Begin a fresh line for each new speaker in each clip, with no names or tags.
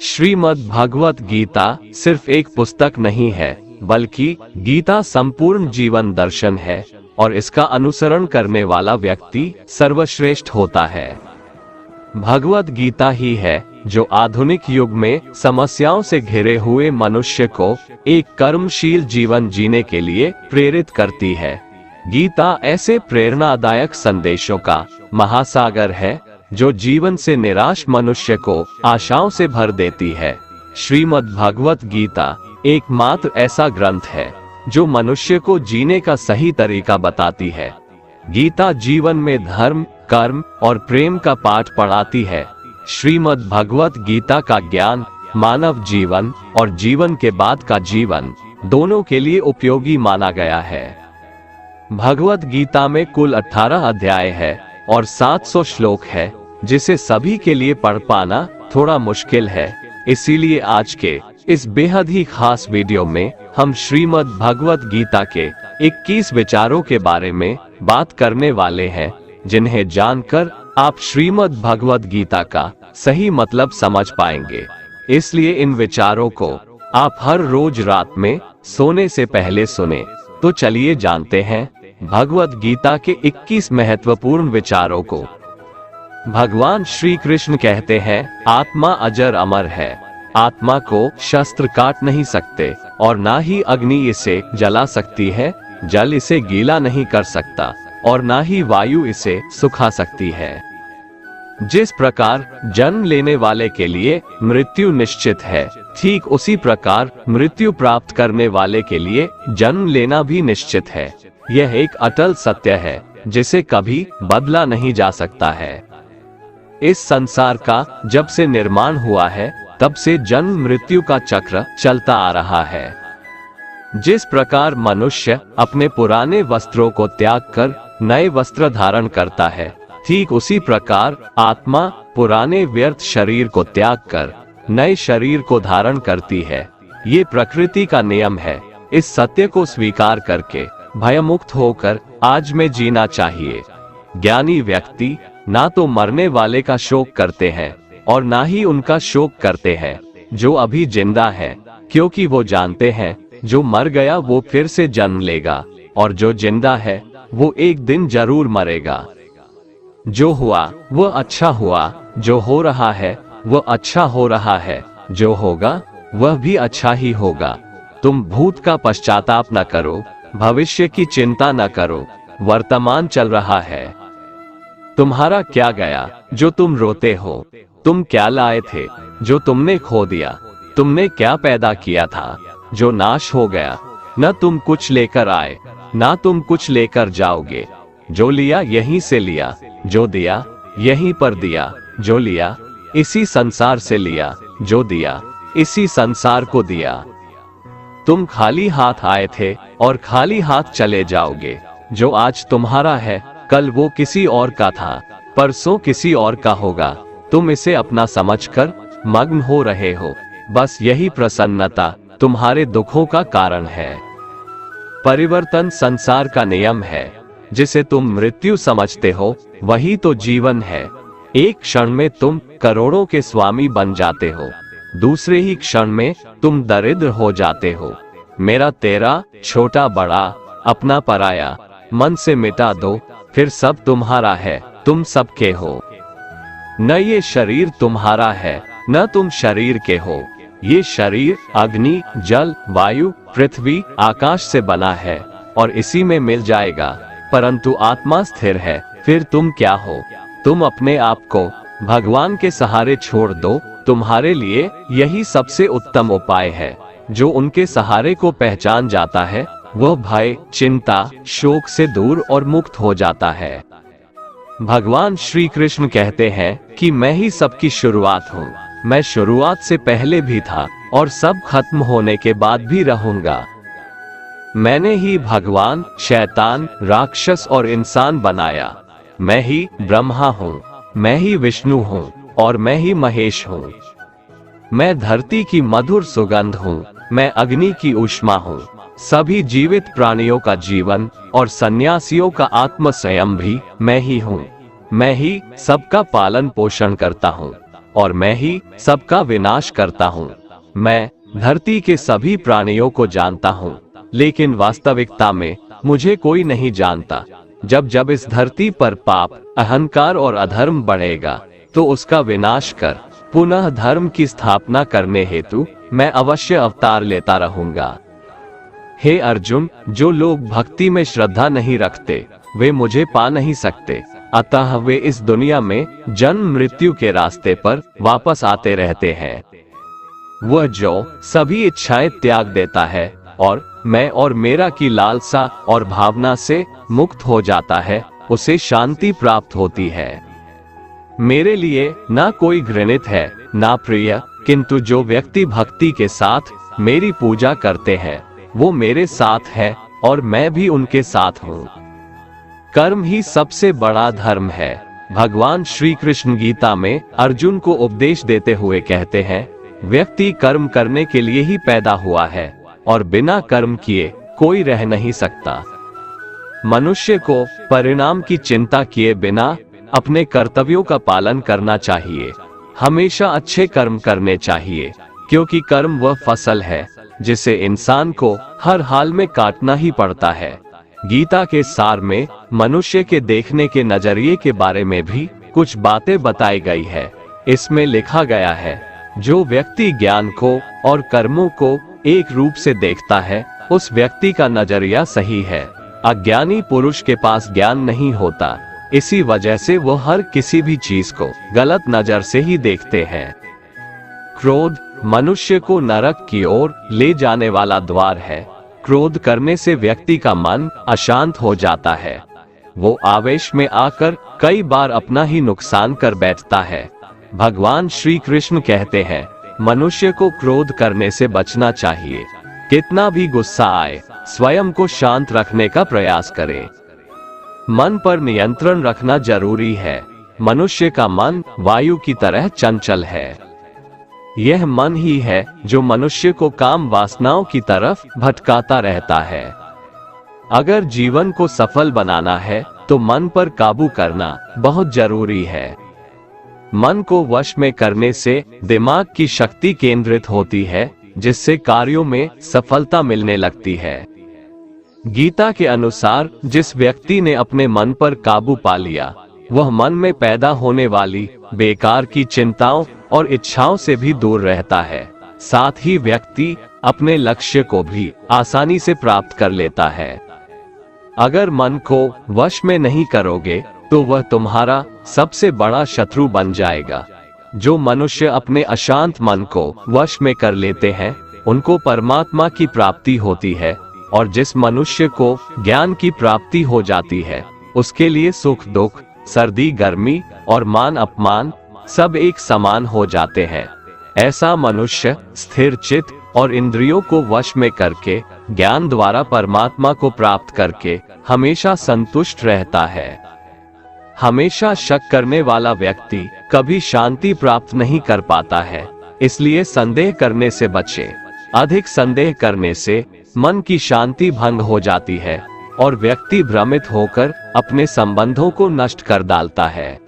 श्रीमद् भगवत गीता सिर्फ एक पुस्तक नहीं है, बल्कि गीता संपूर्ण जीवन दर्शन है और इसका अनुसरण करने वाला व्यक्ति सर्वश्रेष्ठ होता है। भगवत गीता ही है जो आधुनिक युग में समस्याओं से घिरे हुए मनुष्य को एक कर्मशील जीवन जीने के लिए प्रेरित करती है। गीता ऐसे प्रेरणादायक संदेशों का महासागर है जो जीवन से निराश मनुष्य को आशाओं से भर देती है। श्रीमद् भगवत गीता एकमात्र ऐसा ग्रंथ है जो मनुष्य को जीने का सही तरीका बताती है। गीता जीवन में धर्म, कर्म और प्रेम का पाठ पढ़ाती है। श्रीमद् भगवत गीता का ज्ञान मानव जीवन और जीवन के बाद का जीवन दोनों के लिए उपयोगी माना गया है। भगवत गीता में कुल 18 अध्याय है और 700 श्लोक है, जिसे सभी के लिए पढ़ पाना थोड़ा मुश्किल है। इसीलिए आज के इस बेहद ही खास वीडियो में हम श्रीमद् भगवत गीता के 21 विचारों के बारे में बात करने वाले हैं, जिन्हें जानकर आप श्रीमद् भगवत गीता का सही मतलब समझ पाएंगे। इसलिए इन विचारों को आप हर रोज रात में सोने से पहले सुने। तो चलिए जानते हैं भगवत गीता के 21 महत्वपूर्ण विचारों को। भगवान श्री कृष्ण कहते हैं, आत्मा अजर अमर है। आत्मा को शस्त्र काट नहीं सकते और ना ही अग्नि इसे जला सकती है। जल इसे गीला नहीं कर सकता और ना ही वायु इसे सुखा सकती है। जिस प्रकार जन्म लेने वाले के लिए मृत्यु निश्चित है, ठीक उसी प्रकार मृत्यु प्राप्त करने वाले के लिए जन्म लेना भी निश्चित है। यह एक अटल सत्य है जिसे कभी बदला नहीं जा सकता है। इस संसार का जब से निर्माण हुआ है, तब से जन्म मृत्यु का चक्र चलता आ रहा है। जिस प्रकार मनुष्य अपने पुराने वस्त्रों को त्याग कर नए वस्त्र धारण करता है, ठीक उसी प्रकार आत्मा पुराने व्यर्थ शरीर को त्याग कर नए शरीर को धारण करती है। ये प्रकृति का नियम है। इस सत्य को स्वीकार करके भयमुक्त होकर आज में जीना चाहिए। ज्ञानी व्यक्ति ना तो मरने वाले का शोक करते हैं और ना ही उनका शोक करते हैं जो अभी जिंदा है, क्योंकि वो जानते हैं जो मर गया वो फिर से जन्म लेगा और जो जिंदा है वो एक दिन जरूर मरेगा। जो हुआ वह अच्छा हुआ, जो हो रहा है वह अच्छा हो रहा है, जो होगा वह भी अच्छा ही होगा। तुम भूत का पश्चाताप न करो, भविष्य की चिंता न करो, वर्तमान चल रहा है। तुम्हारा क्या गया जो तुम रोते हो? तुम क्या लाए थे जो तुमने खो दिया? तुमने क्या पैदा किया था जो नाश हो गया? न तुम कुछ लेकर आए, ना तुम कुछ लेकर जाओगे। जो लिया यहीं से लिया, जो दिया यहीं पर दिया। जो लिया इसी संसार से लिया, जो दिया इसी संसार को दिया। तुम खाली हाथ आए थे और खाली हाथ चले जाओगे। जो आज तुम्हारा है, कल वो किसी और का था, परसों किसी और का होगा। तुम इसे अपना समझकर मग्न हो रहे हो। बस यही प्रसन्नता तुम्हारे दुखों का कारण है। परिवर्तन संसार का नियम है। जिसे तुम मृत्यु समझते हो वही तो जीवन है। एक क्षण में तुम करोड़ों के स्वामी बन जाते हो, दूसरे ही क्षण में तुम दरिद्र हो जाते हो। मेरा तेरा, छोटा बड़ा, अपना पराया, मन से मिटा दो, फिर सब तुम्हारा है, तुम सबके हो। न ये शरीर तुम्हारा है, न तुम शरीर के हो। ये शरीर अग्नि, जल, वायु, पृथ्वी, आकाश से बना है और इसी में मिल जाएगा। परंतु आत्मा स्थिर है। फिर तुम क्या हो? तुम अपने आप को भगवान के सहारे छोड़ दो। तुम्हारे लिए यही सबसे उत्तम उपाय है। जो उनके सहारे को पहचान जाता है, वह भय, चिंता, शोक से दूर और मुक्त हो जाता है। भगवान श्री कृष्ण कहते हैं कि मैं ही सबकी शुरुआत हूँ। मैं शुरुआत से पहले भी था और सब खत्म होने के बाद भी रहूंगा। मैंने ही भगवान, शैतान, राक्षस और इंसान बनाया। मैं ही ब्रह्मा हूँ, मैं ही विष्णु हूँ और मैं ही महेश हूँ। मैं धरती की मधुर सुगंध हूँ, मैं अग्नि की ऊष्मा हूँ। सभी जीवित प्राणियों का जीवन और सन्यासियों का आत्म संयम भी मैं ही हूँ। मैं ही सबका पालन पोषण करता हूँ। और मैं ही सबका विनाश करता हूँ। मैं धरती के सभी प्राणियों को जानता हूँ, लेकिन वास्तविकता में मुझे कोई नहीं जानता। जब जब इस धरती पर पाप, अहंकार और अधर्म बढ़ेगा, तो उसका विनाश कर पुनः धर्म की स्थापना करने हेतु मैं अवश्य अवतार लेता रहूंगा। हे अर्जुन, जो लोग भक्ति में श्रद्धा नहीं रखते वे मुझे पा नहीं सकते, अतः वे इस दुनिया में जन्म मृत्यु के रास्ते पर वापस आते रहते हैं। वह जो सभी इच्छाएं त्याग देता है और मैं और मेरा की लालसा और भावना से मुक्त हो जाता है, उसे शांति प्राप्त होती है। मेरे लिए ना कोई घृणित है ना प्रिय, किंतु जो व्यक्ति भक्ति के साथ मेरी पूजा करते हैं वो मेरे साथ है और मैं भी उनके साथ हूँ। कर्म ही सबसे बड़ा धर्म है। भगवान श्री कृष्ण गीता में अर्जुन को उपदेश देते हुए कहते हैं, व्यक्ति कर्म करने के लिए ही पैदा हुआ है और बिना कर्म किए कोई रह नहीं सकता। मनुष्य को परिणाम की चिंता किए बिना अपने कर्तव्यों का पालन करना चाहिए। हमेशा अच्छे कर्म करने चाहिए, क्योंकि कर्म वह फसल है जिसे इंसान को हर हाल में काटना ही पड़ता है। गीता के सार में मनुष्य के देखने के नजरिए के बारे में भी कुछ बातें बताई गई है। इसमें लिखा गया है, जो व्यक्ति ज्ञान को और कर्मों को एक रूप से देखता है उस व्यक्ति का नजरिया सही है। अज्ञानी पुरुष के पास ज्ञान नहीं होता, इसी वजह से वो हर किसी भी चीज को गलत नजर से ही देखते हैं। क्रोध मनुष्य को नरक की ओर ले जाने वाला द्वार है। क्रोध करने से व्यक्ति का मन अशांत हो जाता है। वो आवेश में आकर कई बार अपना ही नुकसान कर बैठता है। भगवान श्री कृष्ण कहते हैं, मनुष्य को क्रोध करने से बचना चाहिए। कितना भी गुस्सा आए, स्वयं को शांत रखने का प्रयास करें। मन पर नियंत्रण रखना जरूरी है। मनुष्य का मन वायु की तरह चंचल है। यह मन ही है जो मनुष्य को काम वासनाओं की तरफ भटकाता रहता है। अगर जीवन को सफल बनाना है तो मन पर काबू करना बहुत जरूरी है। मन को वश में करने से दिमाग की शक्ति केंद्रित होती है, जिससे कार्यों में सफलता मिलने लगती है। गीता के अनुसार जिस व्यक्ति ने अपने मन पर काबू पा लिया, वह मन में पैदा होने वाली बेकार की चिंताओं और इच्छाओं से भी दूर रहता है। साथ ही व्यक्ति अपने लक्ष्य को भी आसानी से प्राप्त कर लेता है। अगर मन को वश में नहीं करोगे तो वह तुम्हारा सबसे बड़ा शत्रु बन जाएगा। जो मनुष्य अपने अशांत मन को वश में कर लेते हैं, उनको परमात्मा की प्राप्ति होती है, और जिस मनुष्य को ज्ञान की प्राप्ति हो जाती है, उसके लिए सुख दुख, सर्दी गर्मी और मान अपमान सब एक समान हो जाते हैं। ऐसा मनुष्य स्थिर चित्त और इंद्रियों को वश में करके ज्ञान द्वारा परमात्मा को प्राप्त करके हमेशा संतुष्ट रहता है। हमेशा शक करने वाला व्यक्ति कभी शांति प्राप्त नहीं कर पाता है, इसलिए संदेह करने से बचे। अधिक संदेह करने से मन की शांति भंग हो जाती है और व्यक्ति भ्रमित होकर अपने संबंधों को नष्ट कर डालता है।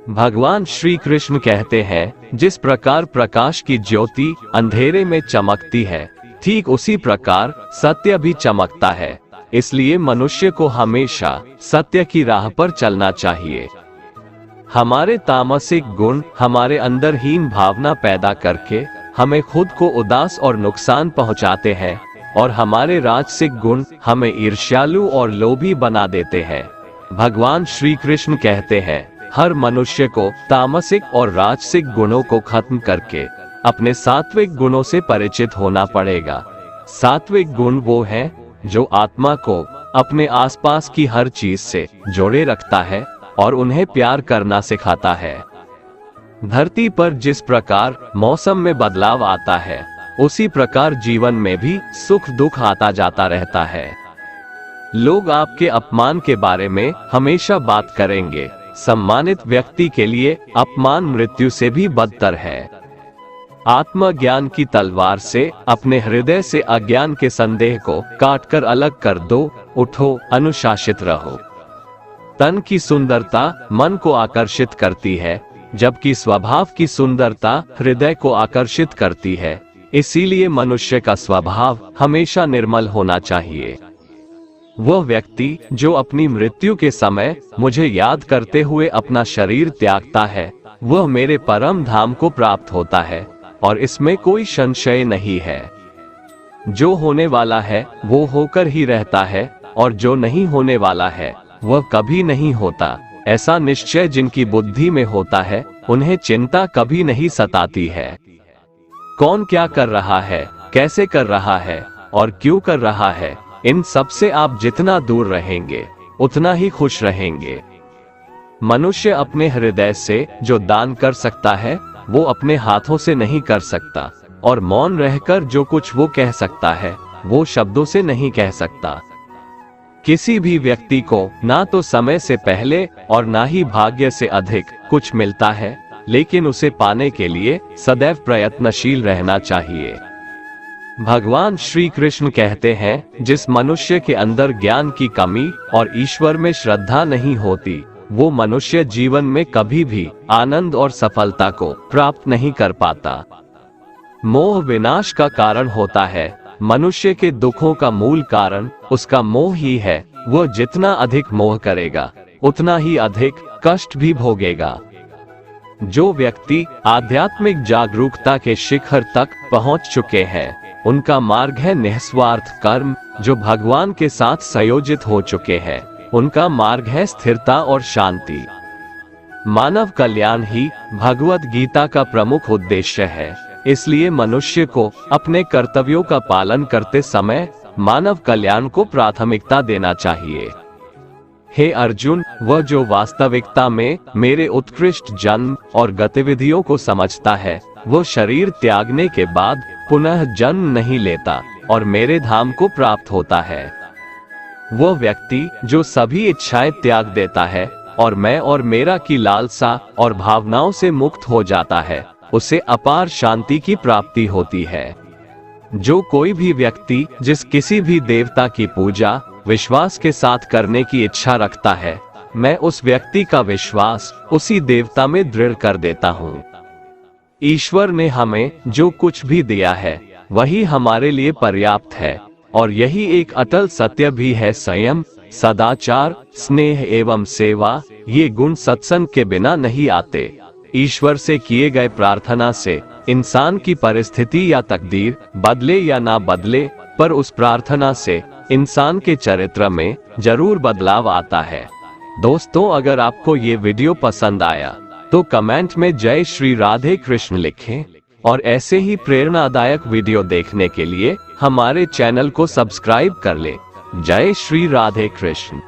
भगवान श्री कृष्ण कहते हैं, जिस प्रकार प्रकाश की ज्योति अंधेरे में चमकती है, ठीक उसी प्रकार सत्य भी चमकता है। इसलिए मनुष्य को हमेशा सत्य की राह पर चलना चाहिए। हमारे तामसिक गुण हमारे अंदर हीन भावना पैदा करके हमें खुद को उदास और नुकसान पहुंचाते हैं, और हमारे राजसिक गुण हमें ईर्ष्यालु और लोभी बना देते हैं। भगवान श्री कृष्ण कहते हैं, हर मनुष्य को तामसिक और राजसिक गुणों को खत्म करके अपने सात्विक गुणों से परिचित होना पड़ेगा। सात्विक गुण वो है जो आत्मा को अपने आसपास की हर चीज से जोड़े रखता है और उन्हें प्यार करना सिखाता है। धरती पर जिस प्रकार मौसम में बदलाव आता है, उसी प्रकार जीवन में भी सुख दुख आता जाता रहता है। लोग आपके अपमान के बारे में हमेशा बात करेंगे। सम्मानित व्यक्ति के लिए अपमान मृत्यु से भी बदतर है। आत्मज्ञान की तलवार से अपने हृदय से अज्ञान के संदेह को काटकर अलग कर दो। उठो, अनुशासित रहो। तन की सुंदरता मन को आकर्षित करती है, जबकि स्वभाव की सुंदरता हृदय को आकर्षित करती है। इसीलिए मनुष्य का स्वभाव हमेशा निर्मल होना चाहिए। वह व्यक्ति जो अपनी मृत्यु के समय मुझे याद करते हुए अपना शरीर त्यागता है, वह मेरे परम धाम को प्राप्त होता है, और इसमें कोई संशय नहीं है। जो होने वाला है वो होकर ही रहता है, और जो नहीं होने वाला है वह कभी नहीं होता। ऐसा निश्चय जिनकी बुद्धि में होता है, उन्हें चिंता कभी नहीं सताती है। कौन क्या कर रहा है, कैसे कर रहा है और क्यों कर रहा है, इन सब से आप जितना दूर रहेंगे उतना ही खुश रहेंगे। मनुष्य अपने हृदय से जो दान कर सकता है वो अपने हाथों से नहीं कर सकता, और मौन रहकर जो कुछ वो कह सकता है वो शब्दों से नहीं कह सकता। किसी भी व्यक्ति को ना तो समय से पहले और ना ही भाग्य से अधिक कुछ मिलता है, लेकिन उसे पाने के लिए सदैव प्रयत्नशील रहना चाहिए। भगवान श्री कृष्ण कहते हैं, जिस मनुष्य के अंदर ज्ञान की कमी और ईश्वर में श्रद्धा नहीं होती, वो मनुष्य जीवन में कभी भी आनंद और सफलता को प्राप्त नहीं कर पाता। मोह विनाश का कारण होता है। मनुष्य के दुखों का मूल कारण उसका मोह ही है। वह जितना अधिक मोह करेगा उतना ही अधिक कष्ट भी भोगेगा। जो व्यक्ति आध्यात्मिक जागरूकता के शिखर तक पहुंच चुके हैं, उनका मार्ग है निस्वार्थ कर्म। जो भगवान के साथ संयोजित हो चुके हैं, उनका मार्ग है स्थिरता और शांति। मानव कल्याण ही भगवत गीता का प्रमुख उद्देश्य है। इसलिए मनुष्य को अपने कर्तव्यों का पालन करते समय मानव कल्याण को प्राथमिकता देना चाहिए। हे अर्जुन, वह जो वास्तविकता में मेरे उत्कृष्ट जन्म और गतिविधियों को समझता है, वो शरीर त्यागने के बाद पुनः जन्म नहीं लेता और मेरे धाम को प्राप्त होता है। वह व्यक्ति जो सभी इच्छाएं त्याग देता है और मैं और मेरा की लालसा और भावनाओं से मुक्त हो जाता है, उसे अपार शांति की प्राप्ति होती है। जो कोई भी व्यक्ति जिस किसी भी देवता की पूजा विश्वास के साथ करने की इच्छा रखता है, मैं उस व्यक्ति का विश्वास उसी देवता में दृढ़ कर देता हूँ। ईश्वर ने हमें जो कुछ भी दिया है वही हमारे लिए पर्याप्त है, और यही एक अटल सत्य भी है। संयम, सदाचार, स्नेह एवं सेवा, ये गुण सत्संग के बिना नहीं आते। ईश्वर से किए गए प्रार्थना से इंसान की परिस्थिति या तकदीर बदले या ना बदले, पर उस प्रार्थना से इंसान के चरित्र में जरूर बदलाव आता है। दोस्तों, अगर आपको ये वीडियो पसंद आया तो कमेंट में जय श्री राधे कृष्ण लिखें, और ऐसे ही प्रेरणादायक वीडियो देखने के लिए हमारे चैनल को सब्सक्राइब कर लें। जय श्री राधे कृष्ण।